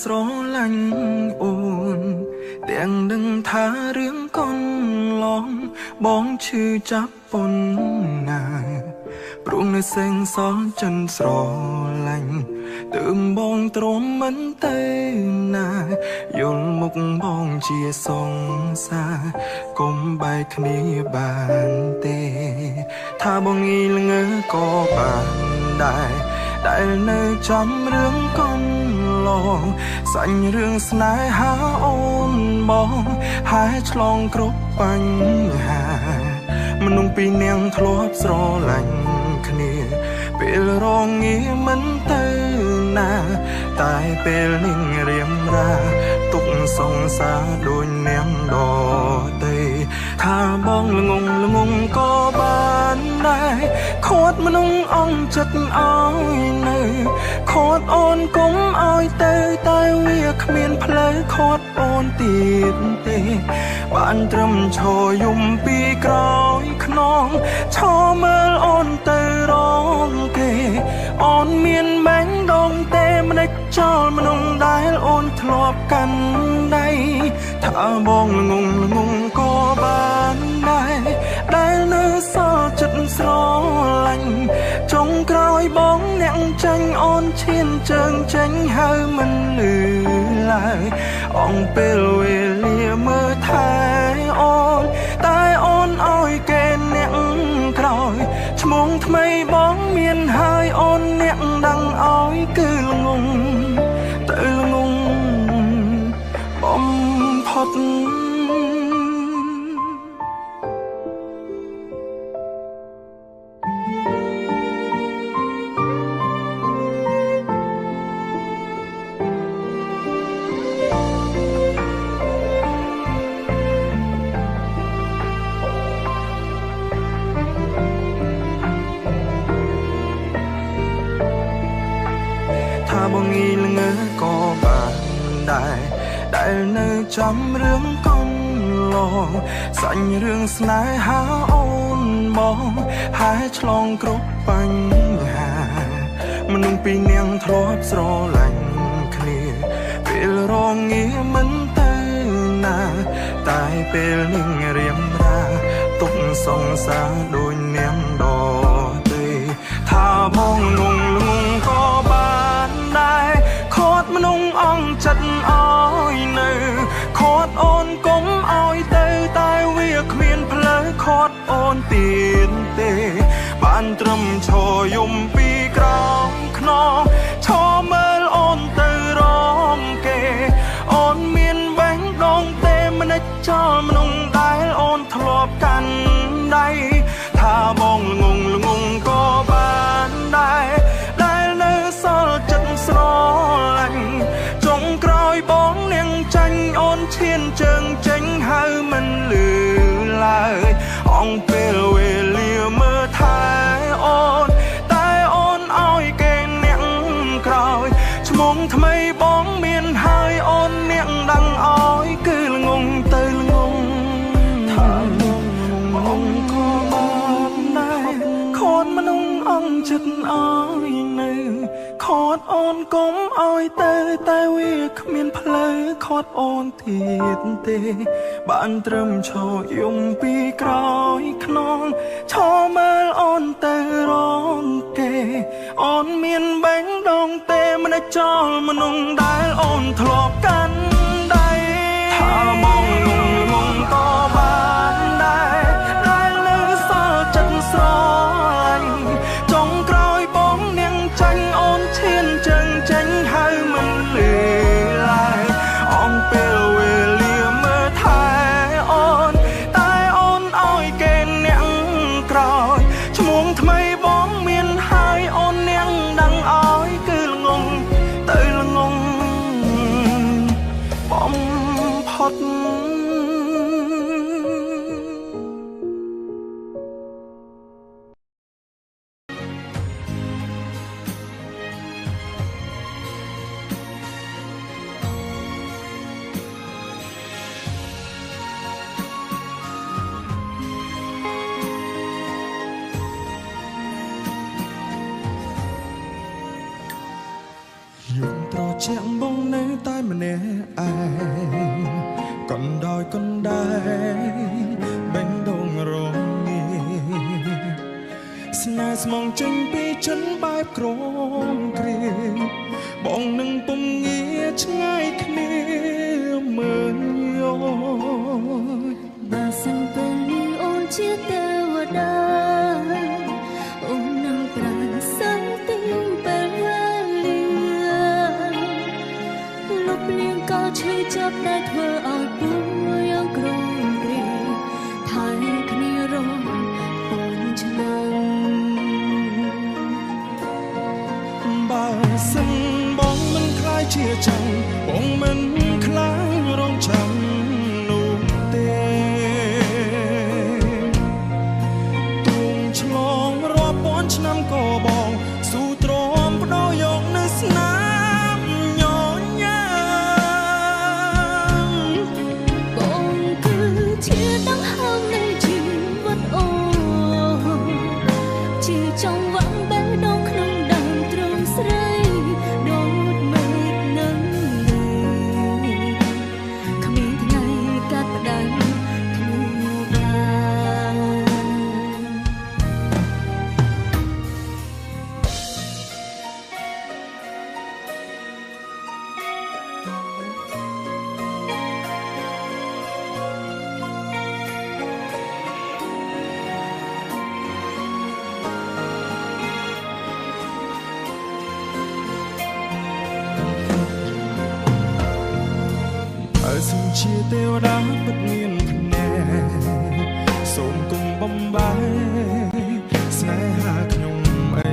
ស្រឡាញ់អូនទាំងដឹងថារឿងកូនឡងបងឈឺចាប់ប៉ុណ្ណាព្រោះនៅសេងសល់ចិនស្រឡាញ់ទើបបងទ្រាំមិនទៅណាយល់មុខបងជាសង្សារកុំបែកគ្នាបានទេថាបងងីល្ងើក៏បានដែរដែលនៅចាំរឿងកូនឡងសាញ់រឿងស្នេហាអូនបងហើយឆ្លងគ្រប់បញ្ហាមនុស្សពីរនាក់ធ្លាប់ស្រឡាញ់គ្នាពេលរងាមិនទៅណាតែពេលនេះរៀមរាទុកសង្សារដូចនាងដតីថាបងល្ងងក៏បានដែរខាត់មនុស្សអងចិត្តឲ្យនៅខាត់អូនគុំឲ្យទៅតែវាគ្មានផ្លូវខាត់អូនទៀតទេបានត្រឹមឈរយំពីក្រោយខ្នងឈរមើលអូនទៅរងគេអូនមានបាញ់ដងទេមិនដេចចោលមនុស្សដែលអូនធ្លាប់កាន់ដៃថាបងល្ងងក៏បានដែរដែលនៅសល់ចិត្តស្រឡាញ់ចុងក្រោយបងអ្នកចាញ់អូនឈានជើងចេញហើយមិនលឺឡើយអងពេលវេលាមើលថែអូនតែអូនឲ្យគេអ្នកក្រោយឈ្មោះថ្មីបងមានហើយអូនអ្នកដឹងឲ្យគឺល្ងងទៅល្ងងបំផុតថាបងងីល្ងើក៏បានដែរដែលនៅចាំរឿងកូនឡងសាញ់រឿងស្នេហាអូនបងហើយឆ្លងគ្រប់បញ្ហាមនុស្សពីរនាក់ធ្លាប់ស្រឡាញ់គ្នាពេលរងាមិនទៅណាតែពេលនេះរៀមរាទុកសង្សារដូចនាងដតីថាបងងងក៏បានដែរខាត់មនុស្សអងចិត្តឲ្យនៅខាត់អូនគុំឲ្យទៅតែវាគ្មានផ្លូវខាត់អូនទៀតទេបានត្រឹមឈរយំពីក្រោមខ្នងឈរមើលអូនទៅរងគេអូនមានបាញ់ដងទេមិនដេចចោលមនុស្សដែលអូនធ្លាប់កាន់ដៃថាបងល្ងងក៏បានដែរដែលនៅសល់ចិត្តស្រឡាញ់ចុងក្រោយបងនាងចាញ់អូនឈានជើងចេញហើយមិនលឺឡើយអងពេលវេលាមើលថែអូនតែអូនឲ្យគេអ្នកក្រោយឈ្មោះថ្មីបងមានហើយអូនអ្នកដឹងឲ្យគឺល្ងងទៅល្ងងថាបងក៏បានដែរខាត់មនុស្សអងចិត្តឲ្យនៅខាត់អូនគុំឲ្យទៅតែវាគ្មានផ្លូវខាត់អូនទៀតទេបានត្រឹមឈរយំពីក្រោយខ្នងឈរមើលអូនទៅរងគេអូនមានបាញ់ដងទេមិនដេចចោលមនុស្សដែលអូនធ្លាប់កាន់ដៃថាបងងងក៏បានដែរដែលនៅសល់ចិត្តស្រឡាញ់ចុងក្រោយបងនាងចាញ់អូនឈានជើងចេញហើយមិនលឺឡើយអងពេលវេលាមើលថែអូនតែអូនឲ្យគេអ្នកក្រោយឈ្មោះថ្មីបងមានហើយអូននាងដឹងឲ្យគឺល្ងងទៅល្ងងបំផុតយំត្រជាក់បងនៅ តែម្នាក់ឯងកណ្ដោយកណ្ដែងបេះដូងរងាស្នេហ៍ស្មងចេញពីចិនបែបក្រមគ្រាបងនឹងពុំងារឆ្ងាយគ្នាមើលយោបើសិនពេលនេះអូនជាទេវតាអូននឹងប្រាំសន្តិពេលវេលាលុបលាងក៏ឈឺចាប់ដែលធ្វើឲ្យពូយ៉ាងក្រំគ្រាថែគ្នារងអូនឆ្នាំបើសិនបងមិនខ្លាយជាចាំបងមិនខ្លាចរងចាំនោះទេទួងឆ្លងរាប់ពាន់ឆ្នាំក៏បងស៊ូទ្រាំបដោយកនៅស្នាមញញ៉ាំបងគឺជាដង្ហើមនៃជីវិតអូនជាចង់វ៉ាំបេះដូងក្នុងដើមទ្រូងស្រីដូចមេឃនឹងគ្មានថ្ងៃកាត់ផ្ដាច់គ្នាបានបើសិនជាទេវតាពិតមានភ្នែកសូមគុំបំបាយស្នេហាខ្ញុំអី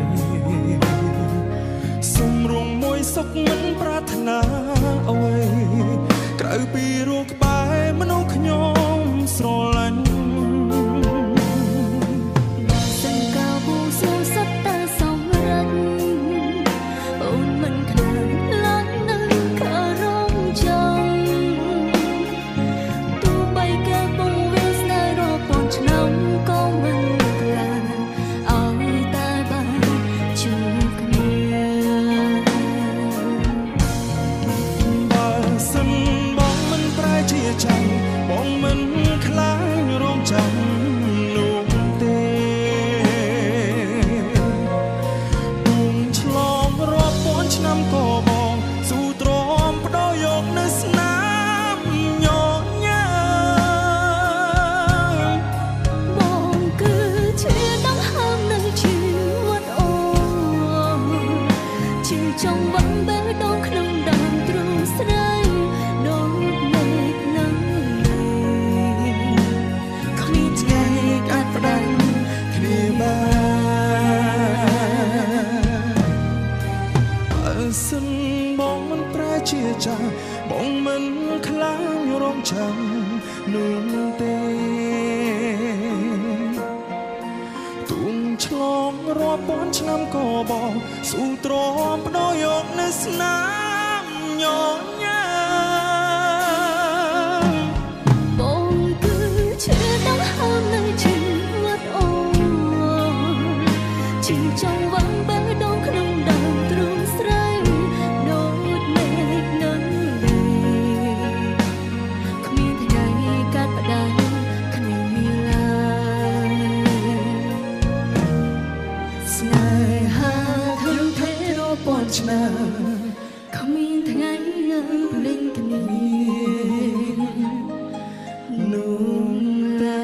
សូមរងមួយសុខមិនប្រាថ្នាអ្វីក្រៅពីរੂក្បែរមនុស្សខ្ញុំស្រឡាញ់សង្ការពូសួរសត្វតែសម្រិតអូនមិនខ្លាចឡើយនឹងក៏រងចាំបងមិនខ្លាចរងចាំនោះទេទួងឆ្លងរាប់ពាន់ឆ្នាំក៏បងស៊ូទ្រាំបដោយកនៅស្នាមញញ៉ាំបងគឺជាដង្ហើមនៃជីវិតអូនជាចង់វ៉ាំបេះដូងក្នុងដើមទ្រូងស្រីដូចមេឃនឹងសិនបងមិនប្រែជាចាបងមិនខ្លាចរងចាំនោះទេទួងឆ្លងរាប់ពាន់ឆ្នាំក៏បងស៊ូទ្រាំបដោយកនៅស្នាមញញ៉ាំបងគឺជាដង្ហើមនៃជីវិតអូនជាចង់វ៉ាំបេះដូងក្នុងដើមទ្រូងស្រីដូចមេឃនឹងគ្មានថ្ងៃកាត់ផ្ដាច់គ្នាឡើយស្នេហាធ្វើthếរាប់ពាន់ឆ្នាំគ្មានថ្ងៃភ្លេចគ្នានោះតែ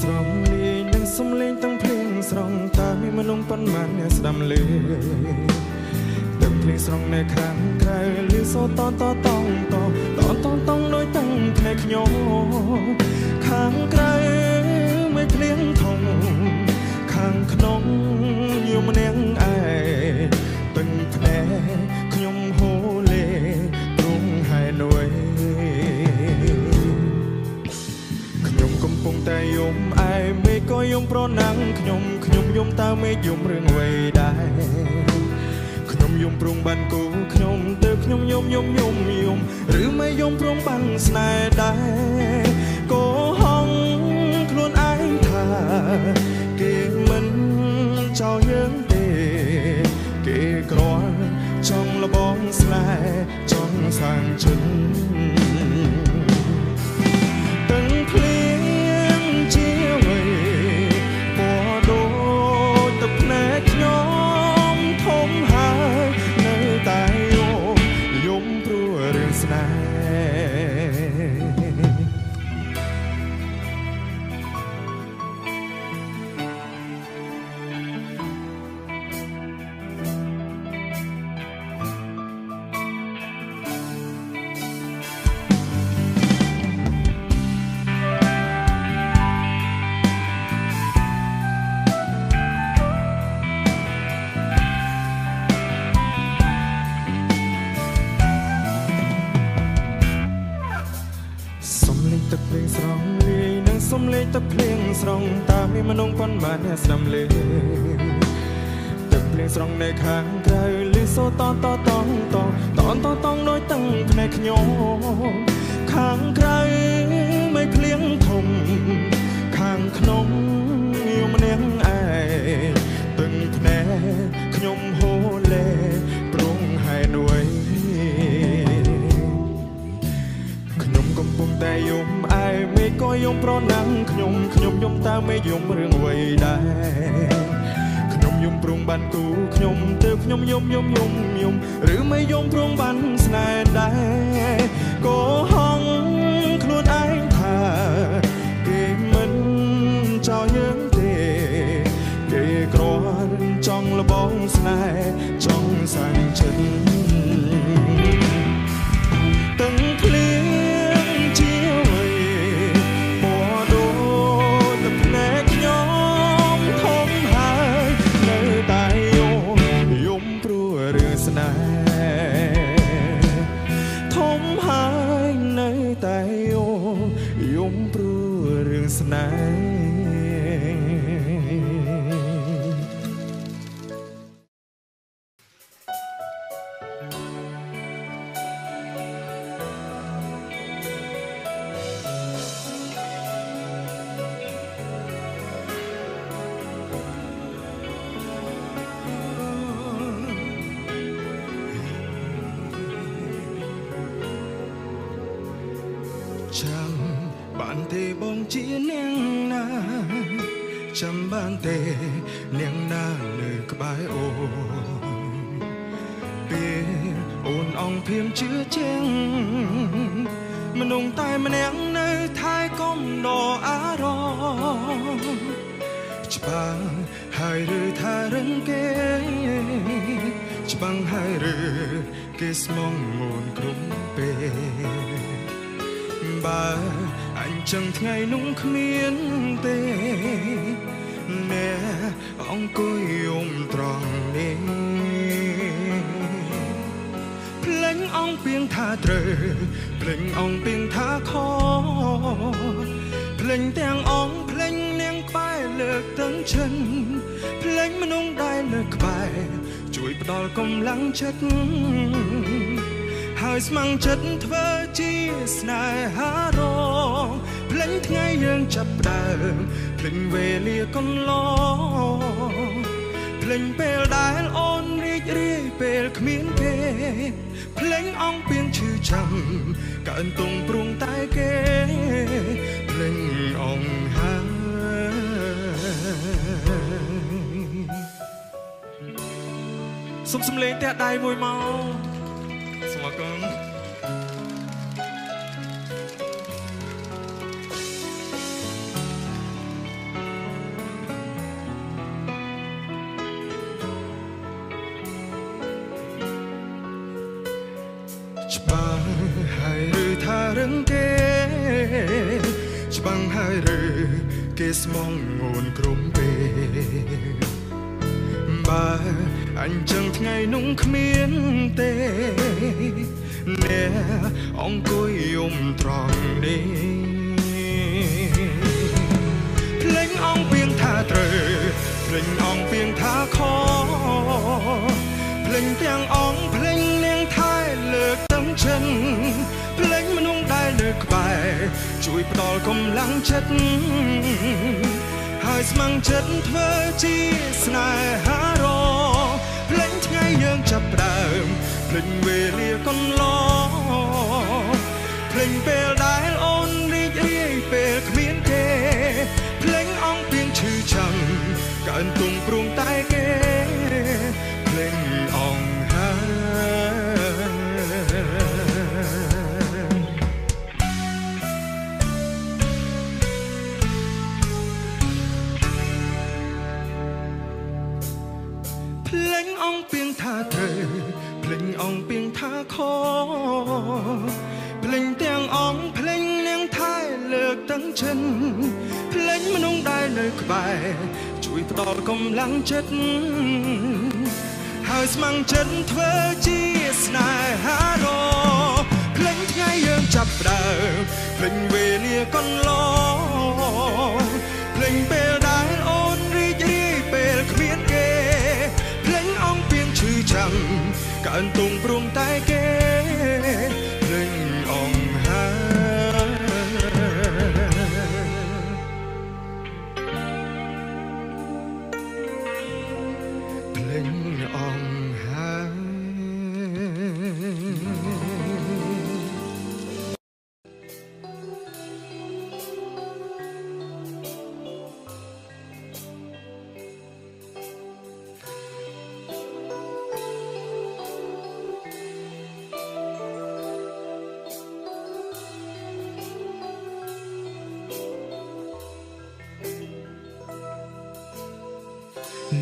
ស្រងលេងនឹងសំលេងទាំងភ្លេងស្រងតើមានមនុស្សប៉ុន្មានអ្នកស្ដាំលើទឹកភ្ ភ្លេងស្រង់នៅខាងក្រៅលឺសូតតតងតតងដោយតាំងភ្នែកខ្ញុំខាងក្រៅមិនភ្លៀងធំខាងក្នុងយំនាងឯទឹងភ្នែកខ្ញុំហូរលេទ្រង់ហែនួយខ្ញុំកំពុងតែយំឯមេឃក៏យំប្រណាំងខ្ញុំយំតើមេឃយំរឿងអ្វីដែរខ្ញុំយំព្រមបានគូខ្ញុំទៅខ្ញុំយំឬមិនយំព្រមបានស្នេហ៍ដែរក៏ហងខ្លួនឯងថាគេមិនចោលយើងទេគេគ្រាន់ចង់លបងស្នេហ៍ចង់សាងចិត្តទាំងភ្លៀងជាអ្វីពណ៌ដូចទឹកភ្នែកខ្ញុំធំហើយនៅតែយំព្រោះរឿងស្នេហ៍ទឹកភ្លៀងស្រង់លាយនឹងសំឡេងទឹកភ្លៀងស្រង់តាមានមនុស្សប៉ុន្មានអ្នកស្ដាំលេងទឹកភ្លៀងស្រង់នៅខាងក្រៅលឺសូតតតងដោយតាំងភ្នែកខ្ញុំខាងក្រៅមិនភ្លៀងធំខាងក្នុងយំនាងឯទឹងភ្នែកខ្ញុំហូរលេព្រងហែនួយកំពុងតែយំឯមេឃក៏យំប្រណាំងខ្ញុំយំតើមេឃយំរឿងអ្វីដែរខ្ញុំយំព្រមបានគូខ្ញុំទៅខ្ញុំយំឬមិនយំព្រមបានស្នេហ៍ដែរក៏ហងខ្លួនឯងថាគេមិនចោលយើងទេគេគ្រាន់ចង់លបងស្នេហ៍ចង់សាងចិត្តទាំងភ្លៀងធំហើយនៅតែយំព្រោះរឿងស្នេហ៍ចាំបានទេបងជានាងណាចាំបានទេនាងណានៅក្បែរអូនពេលអូនអងភៀមជឿជាងមនុស្សតែម្នាក់នៅថែកំដរអារម្មណ៍ច្បាស់ហើយឬថារឹងគេច្បាស់ហើយឬគេស្មងងូនគ្រប់ពេលបើអញ្ចឹងថ្ងៃនោះគ្មានទេអ្នកអង្គុយយំត្រង់នេះភ្លេងអង្គពីងថាត្រូវភ្លេងអង្គពីងថាខុសភ្លេងទាំងអង្គភ្លេងនាងក្បែរលើកទាំងឈិនភ្លេងមនុស្សដែលនៅក្បែរជួយផ្ដល់កម្លាំងចិត្តហើយស្មងចិត្តធ្វើជាស្នេហារងភ្លេងថ្ងៃយើងចាប់ផ្ដើមភ្លេងវេលាកន្លងភ្លេងពេលដែលអូនរីករាយពេលគ្មានគេភ្លេងអង្គពីងឈឺចាំកើនទុំព្រួងតែគេភ្លេងអង្គហើយសុំសំឡេងតែដៃមួយមកសូមអរគុណ រឿងគេច្បាំងហើយឬគេស្មងងូនក្រុមពេបើអញ្ចឹងថ្ងៃនោះគ្មានទេអ្នកអង្គុយយំត្រង់នេះភ្លេងអង្គពីងថាត្រូវភ្លេងអង្គពីងថាខភ្លេងទាំងអង្គភ្លេងនាងថែលើកទឹកចិនភ្លេងមនុស្សដែលនៅក្បែរជួយផ្ដល់កម្លាំងចិត្តហើយស្ម័គ្រចិត្តធ្វើជាស្នេហារភ្លេងថ្ងៃយើងចាប់ផ្ដើមភ្លេងវេលាកន្លងភ្លេងពេលដែលអូនរីករាយពេលគ្មានគេភ្លេងអង្គពីងឈឺចាំកើនទុំព្រួងតែគេភ្លេងអង្គភ្លេងអង្គពីងថាត្រូវភ្លេងអង្គពីងថាខភ្លេងទាំងអង្គភ្លេងនាងថែលើកទឹកចិនភ្លេងមនុស្សដែលនៅក្បែរជួយផ្ដល់កម្លាំងចិត្តហើយស្ម័គ្រចិត្តធ្វើជាស្នេហារភ្លេងថ្ងៃយើងចាប់ផ្ដើមភ្លេងវេលាកន្លងភ្លេងពេលដែលអូនរីករាយពេលគ្មានគេភ្លេងអង្គពីងឈឺចាំកើនទុំព្រួងតែគេភ្លេងអង្គភ្លេងអង្គ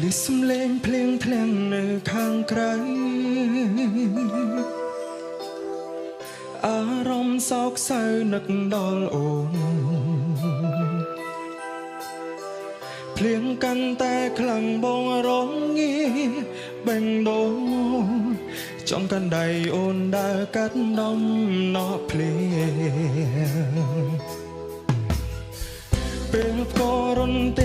លឺសំឡេងភ្លៀងធ្លាក់នៅខាងក្រៅអារម្មណ៍សោកសៅនឹកដល់អូនភ្លៀងកាន់តែខ្លាំងបងរងងាបេងដូងចំកាន់ដៃអូនដើរកាត់ដំណក់ភ្លៀងពេលផ្គររន្ទះ